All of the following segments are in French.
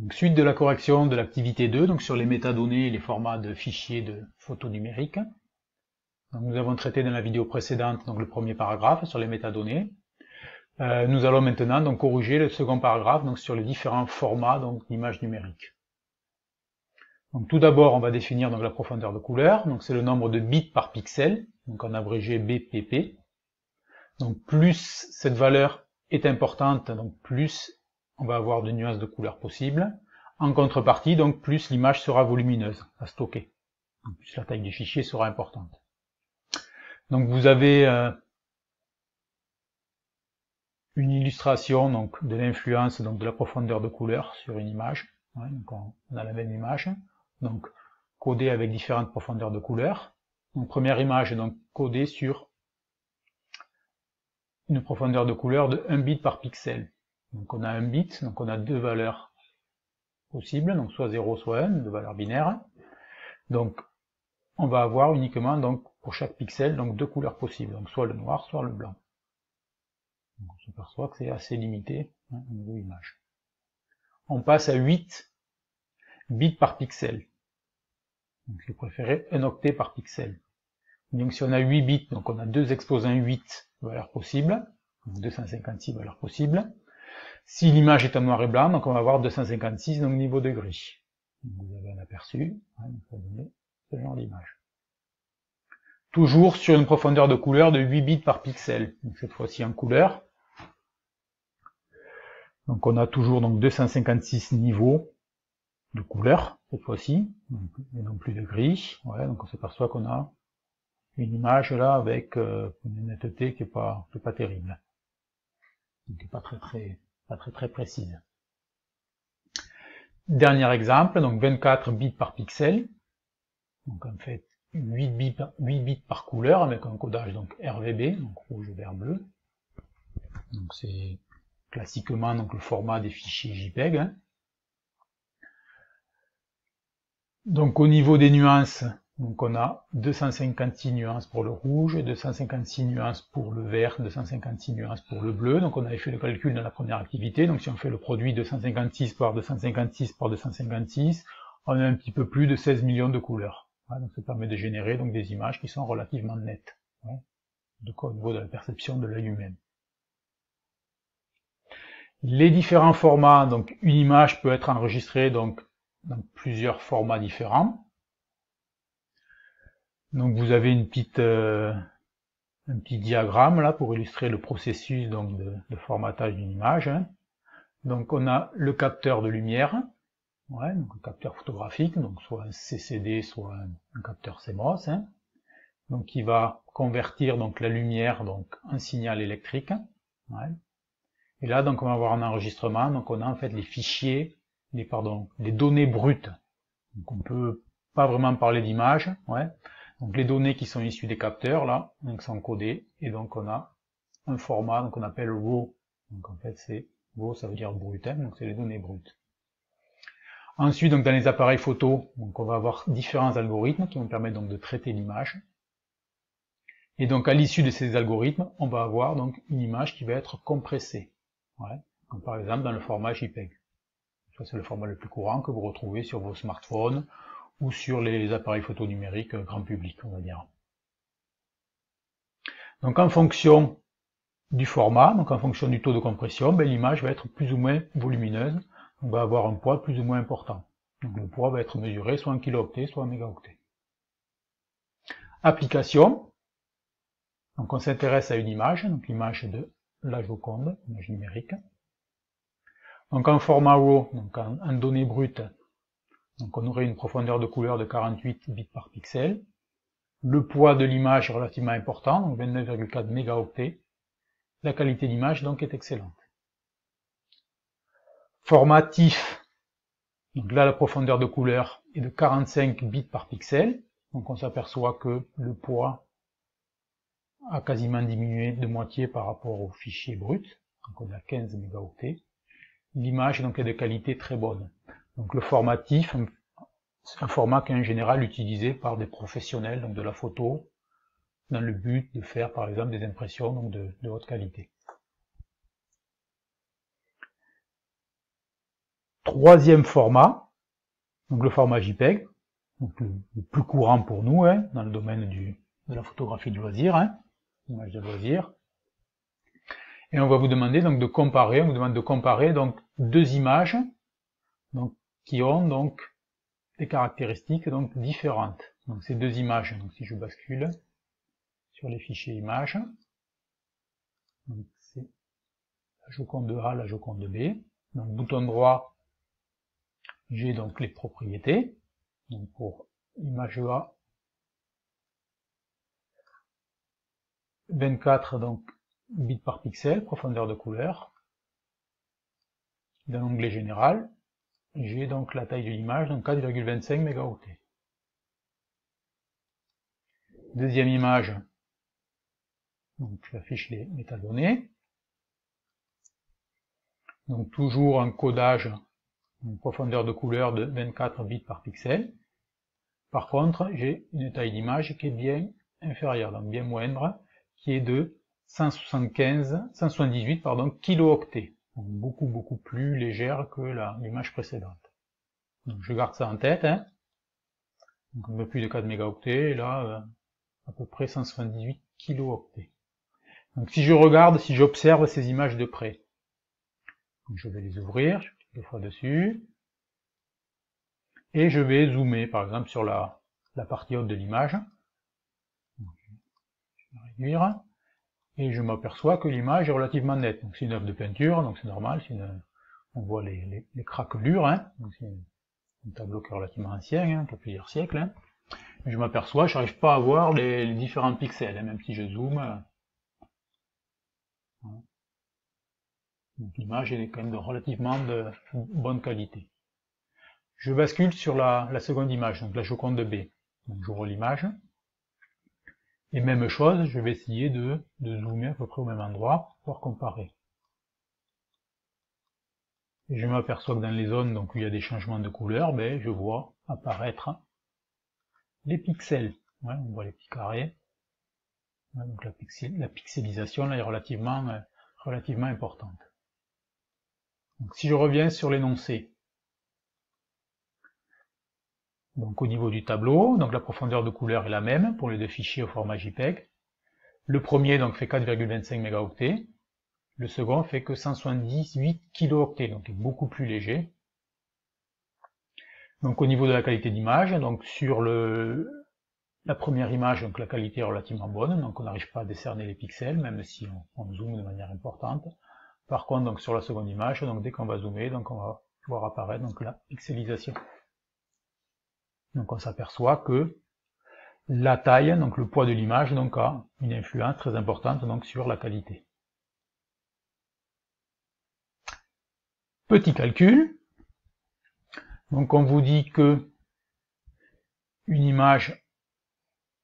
Donc, suite de la correction de l'activité 2, donc sur les métadonnées et les formats de fichiers de photos numériques. Donc, nous avons traité dans la vidéo précédente donc le premier paragraphe sur les métadonnées. Nous allons maintenant donc corriger le second paragraphe donc sur les différents formats donc d'images numériques. Donc tout d'abord, on va définir donc la profondeur de couleur. Donc c'est le nombre de bits par pixel, donc en abrégé BPP. Donc plus cette valeur est importante, donc plus on va avoir de nuances de couleur possibles. En contrepartie, donc plus l'image sera volumineuse à stocker. Donc plus la taille du fichier sera importante. Donc vous avez une illustration donc de l'influence donc de la profondeur de couleur sur une image. Ouais, donc on a la même image, donc codée avec différentes profondeurs de couleur. Donc première image donc codée sur une profondeur de couleur de 1 bit par pixel. Donc on a un bit, donc on a deux valeurs possibles, donc soit 0 soit 1, deux valeurs binaires. Donc on va avoir uniquement donc pour chaque pixel donc deux couleurs possibles, donc soit le noir, soit le blanc. Donc on s'aperçoit que c'est assez limité au niveau image. On passe à 8 bits par pixel. Donc je préférais un octet par pixel. Donc si on a 8 bits, donc on a deux exposants 8 valeurs possibles, donc 256 valeurs possibles. Si l'image est en noir et blanc, donc on va avoir 256 donc niveau de gris. Donc vous avez un aperçu, donc ça va donner ce genre d'image. Toujours sur une profondeur de couleur de 8 bits par pixel, donc cette fois-ci en couleur. Donc on a toujours donc 256 niveaux de couleur, cette fois-ci, et non plus de gris. Ouais, donc on s'aperçoit qu'on a une image là avec une netteté qui est pas terrible, qui est pas très précise. Dernier exemple, donc 24 bits par pixel, donc en fait 8 bits par couleur avec un codage donc RVB, donc rouge, vert, bleu. Donc c'est classiquement donc le format des fichiers JPEG. Hein. Donc au niveau des nuances, donc on a 256 nuances pour le rouge, 256 nuances pour le vert, 256 nuances pour le bleu. Donc on avait fait le calcul dans la première activité. Donc si on fait le produit 256 par 256 par 256, on a un petit peu plus de 16 millions de couleurs. Ouais, donc ça permet de générer donc des images qui sont relativement nettes. Ouais, donc au niveau de la perception de l'œil humain. Les différents formats, donc une image peut être enregistrée donc dans plusieurs formats différents. Donc vous avez un petit diagramme là pour illustrer le processus donc de formatage d'une image. Hein. Donc on a le capteur de lumière, ouais, donc un capteur photographique, donc soit un CCD, soit un capteur CMOS, hein, donc qui va convertir donc la lumière donc en signal électrique. Ouais. Et là donc on va avoir un enregistrement, donc on a en fait les fichiers, les données brutes. Donc on peut pas vraiment parler d'image, ouais. Donc les données qui sont issues des capteurs là, donc sont codées, et donc on a un format qu'on appelle RAW. Donc en fait c'est RAW, ça veut dire brut, hein, donc c'est les données brutes. Ensuite donc dans les appareils photo, donc on va avoir différents algorithmes qui vont permettre donc de traiter l'image. Et donc à l'issue de ces algorithmes, on va avoir donc une image qui va être compressée. Ouais. Comme par exemple dans le format JPEG. Ça c'est le format le plus courant que vous retrouvez sur vos smartphones ou sur les appareils photo numériques grand public, on va dire. Donc en fonction du format, donc en fonction du taux de compression, ben, l'image va être plus ou moins volumineuse, on va avoir un poids plus ou moins important. Donc le poids va être mesuré soit en kilooctets, soit en mégaoctets. Application, donc on s'intéresse à une image, donc l'image de la Joconde, image numérique. Donc en format RAW, donc en données brutes, donc on aurait une profondeur de couleur de 48 bits par pixel. Le poids de l'image est relativement important, donc 29,4 mégaoctets. La qualité d'image donc est excellente. Format TIFF, donc là la profondeur de couleur est de 45 bits par pixel, donc on s'aperçoit que le poids a quasiment diminué de moitié par rapport au fichier brut, donc on a 15 mégaoctets. L'image donc est de qualité très bonne. Donc le format TIFF, c'est un format qui est en général utilisé par des professionnels donc de la photo, dans le but de faire par exemple des impressions donc de haute qualité. troisième format, donc le format JPEG, donc le plus courant pour nous, hein, dans le domaine de la photographie de loisir, hein, image de loisir. Et on va vous demander donc de comparer, on vous demande de comparer donc deux images donc, qui ont donc des caractéristiques donc différentes. Donc ces deux images, donc si je bascule sur les fichiers images, c'est la Joconde A, la Joconde B. Donc bouton droit, j'ai donc les propriétés. Donc pour image A, 24 donc bits par pixel, profondeur de couleur. Dans l'onglet général, j'ai donc la taille de l'image, donc 4,25 mégaoctets. Deuxième image, donc j'affiche les métadonnées. Donc toujours un codage, une profondeur de couleur de 24 bits par pixel. Par contre, j'ai une taille d'image qui est bien inférieure, donc bien moindre, qui est de 178 kilooctets. Donc beaucoup plus légère que l'image précédente. Donc je garde ça en tête, hein. Donc un peu plus de 4 mégaoctets, et là à peu près 178 kilooctets. Donc si je regarde, si j'observe ces images de près, donc je vais les ouvrir, je clique deux fois dessus, et je vais zoomer par exemple sur la partie haute de l'image. Je vais réduire. Et je m'aperçois que l'image est relativement nette. Donc c'est une œuvre de peinture, donc c'est normal, on voit les craquelures, hein. C'est un tableau qui est relativement ancien, hein, qui a plusieurs siècles. Hein. Mais je m'aperçois, je n'arrive pas à voir les différents pixels, hein, même si je zoome. Donc l'image est quand même de relativement de bonne qualité. Je bascule sur la seconde image, donc la Joconde B. Donc j'ouvre l'image. Et même chose, je vais essayer de zoomer à peu près au même endroit pour pouvoir comparer. Et je m'aperçois que dans les zones donc, où il y a des changements de couleur, je vois apparaître les pixels. Ouais, on voit les petits carrés. Ouais, donc la pixelisation là, est relativement importante. Donc, si je reviens sur l'énoncé, donc au niveau du tableau, donc la profondeur de couleur est la même pour les deux fichiers au format JPEG. Le premier donc fait 4,25 mégaoctets, le second fait que 178 kilooctets, donc est beaucoup plus léger. Donc au niveau de la qualité d'image, donc sur la première image, donc la qualité est relativement bonne, donc on n'arrive pas à décerner les pixels, même si on zoome de manière importante. Par contre, donc sur la seconde image, donc dès qu'on va zoomer, donc on va voir apparaître donc la pixelisation. Donc on s'aperçoit que la taille, donc le poids de l'image, donc a une influence très importante donc sur la qualité. Petit calcul. Donc on vous dit que une image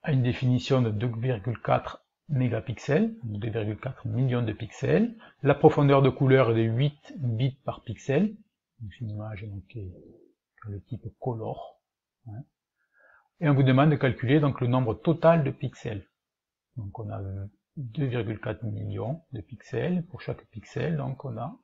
a une définition de 2,4 mégapixels, 2,4 millions de pixels. La profondeur de couleur est de 8 bits par pixel. C'est une image donc, qui est le type color. Hein. Et on vous demande de calculer donc le nombre total de pixels. Donc on a 2,4 millions de pixels. Pour chaque pixel, donc on a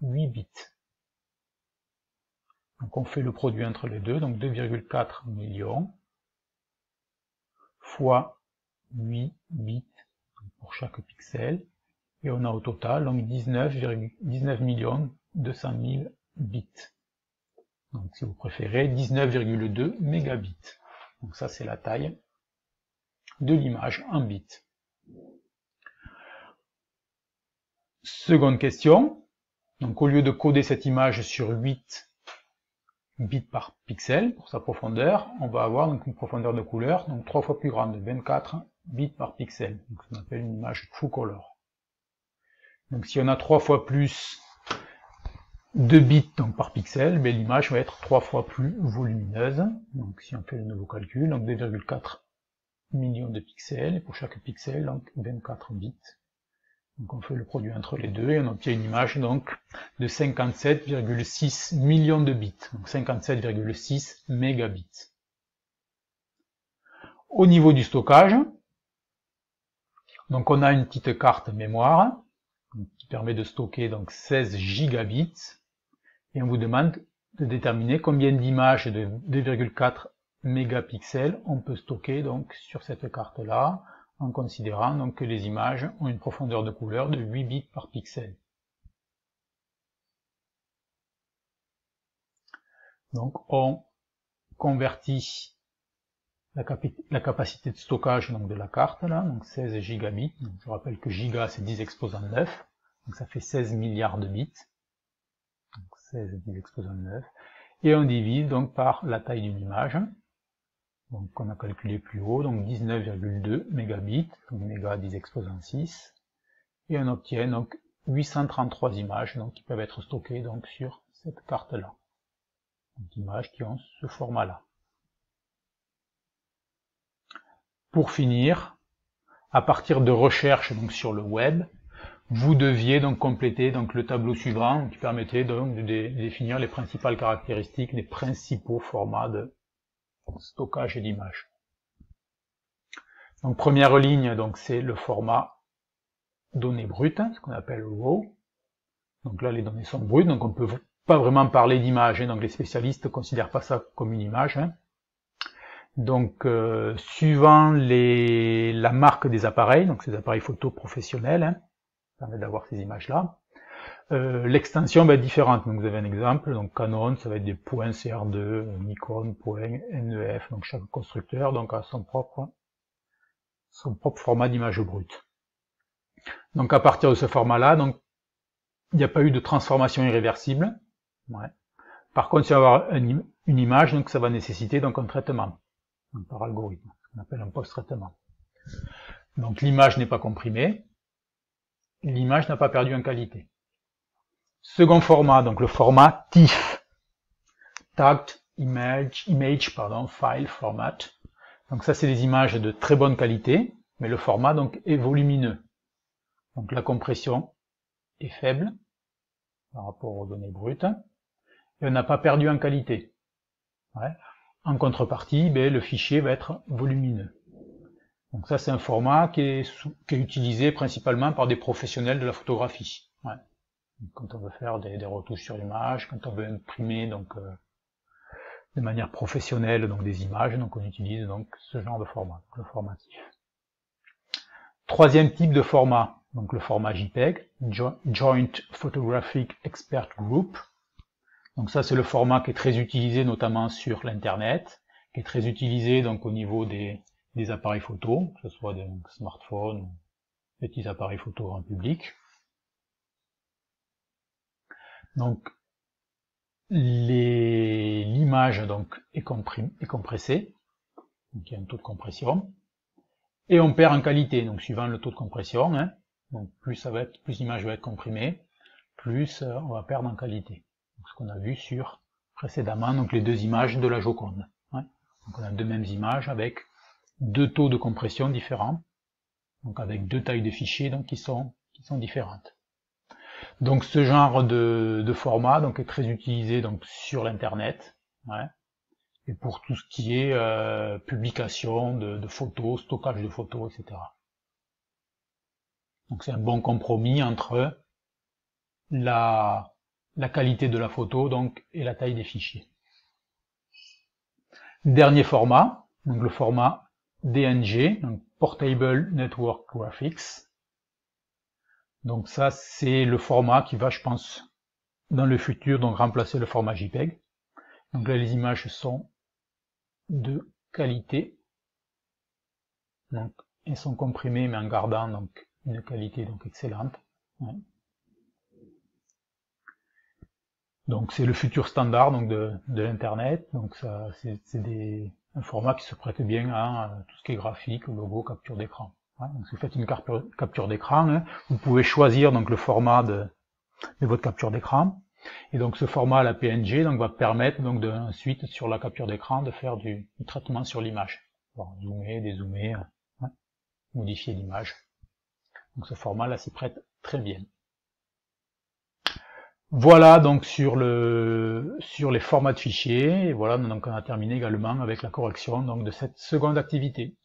8 bits. Donc on fait le produit entre les deux, donc 2,4 millions fois 8 bits pour chaque pixel. Et on a au total donc 19 millions 200 000 bits. Donc si vous préférez 19,2 mégabits. Donc ça c'est la taille de l'image en bits. Seconde question. Donc au lieu de coder cette image sur 8 bits par pixel pour sa profondeur, on va avoir donc une profondeur de couleur donc 3 fois plus grande, 24 bits par pixel. Donc ça s'appelle une image full color. Donc si on a 3 fois plus de bits donc, par pixel, l'image va être 3 fois plus volumineuse. Donc si on fait le nouveau calcul, donc 2,4 millions de pixels, et pour chaque pixel, donc 24 bits. Donc on fait le produit entre les deux, et on obtient une image donc de 57,6 millions de bits, donc 57,6 mégabits. Au niveau du stockage, donc on a une petite carte mémoire, qui permet de stocker donc 16 gigabits. Et on vous demande de déterminer combien d'images de 2,4 mégapixels on peut stocker donc sur cette carte-là, en considérant donc que les images ont une profondeur de couleur de 8 bits par pixel. Donc on convertit la capacité de stockage donc, de la carte, là, donc 16 gigabits. Donc, je rappelle que giga c'est 10 exposant 9, donc ça fait 16 milliards de bits. Donc 16 10 exposant 9. Et on divise donc par la taille d'une image, donc qu'on a calculé plus haut, donc 19,2 mégabits, donc méga 10 exposant 6. Et on obtient donc 833 images donc, qui peuvent être stockées donc, sur cette carte-là. Donc images qui ont ce format-là. Pour finir, à partir de recherches donc, sur le web, vous deviez donc compléter donc, le tableau suivant qui permettait donc de définir les principales caractéristiques des principaux formats de stockage d'images. Donc première ligne, donc c'est le format données brutes, ce qu'on appelle RAW. Donc là les données sont brutes, donc on ne peut pas vraiment parler d'image, hein, donc les spécialistes ne considèrent pas ça comme une image. Hein. Donc, suivant la marque des appareils, donc ces appareils photo professionnels, hein, ça permet d'avoir ces images-là, l'extension va être différente. Donc, vous avez un exemple, donc Canon, ça va être des points CR2, Nikon, point NEF, donc chaque constructeur donc a son propre format d'image brute. Donc, à partir de ce format-là, donc il n'y a pas eu de transformation irréversible. Ouais. Par contre, si on va avoir une image, donc ça va nécessiter donc un traitement. Par algorithme, ce qu'on appelle un post-traitement. Donc l'image n'est pas comprimée, l'image n'a pas perdu en qualité. Second format, donc le format TIFF, Tagged Image File Format. Donc ça c'est des images de très bonne qualité, mais le format donc est volumineux. Donc la compression est faible par rapport aux données brutes, et on n'a pas perdu en qualité. Ouais. En contrepartie, le fichier va être volumineux. Donc ça, c'est un format qui est utilisé principalement par des professionnels de la photographie. Ouais. Quand on veut faire des retouches sur image, quand on veut imprimer donc de manière professionnelle donc des images, donc on utilise donc ce genre de format, le format TIFF. Troisième type de format, donc le format JPEG, Joint Photographic Expert Group. Donc ça c'est le format qui est très utilisé notamment sur l'internet, qui est très utilisé donc au niveau des appareils photo, que ce soit des smartphones ou des petits appareils photo en public. Donc l'image donc est compressée, donc il y a un taux de compression, et on perd en qualité, donc suivant le taux de compression, hein, donc plus l'image va être comprimée, plus on va perdre en qualité. Ce qu'on a vu sur précédemment, donc les deux images de la Joconde. Ouais. Donc on a deux mêmes images avec deux taux de compression différents, donc avec deux tailles de fichiers donc qui sont différentes. Donc ce genre de format donc est très utilisé donc sur l'internet, ouais, et pour tout ce qui est publication de photos, stockage de photos, etc. Donc c'est un bon compromis entre la qualité de la photo donc et la taille des fichiers. Dernier format, donc le format DNG, donc Portable Network Graphics. Donc ça c'est le format qui va, je pense, dans le futur donc remplacer le format JPEG. Donc là les images sont de qualité, donc elles sont comprimées mais en gardant donc une qualité donc excellente. Ouais. Donc c'est le futur standard donc de l'internet, donc ça c'est un format qui se prête bien à tout ce qui est graphique, logo, capture d'écran. Ouais, donc si vous faites une capture d'écran, hein, vous pouvez choisir donc le format de votre capture d'écran, et donc ce format la PNG donc va permettre donc ensuite sur la capture d'écran de faire du traitement sur l'image, zoomer, dézoomer, ouais, modifier l'image. Donc ce format là s'y prête très bien. Voilà donc sur les formats de fichiers, et voilà donc on a terminé également avec la correction donc de cette seconde activité.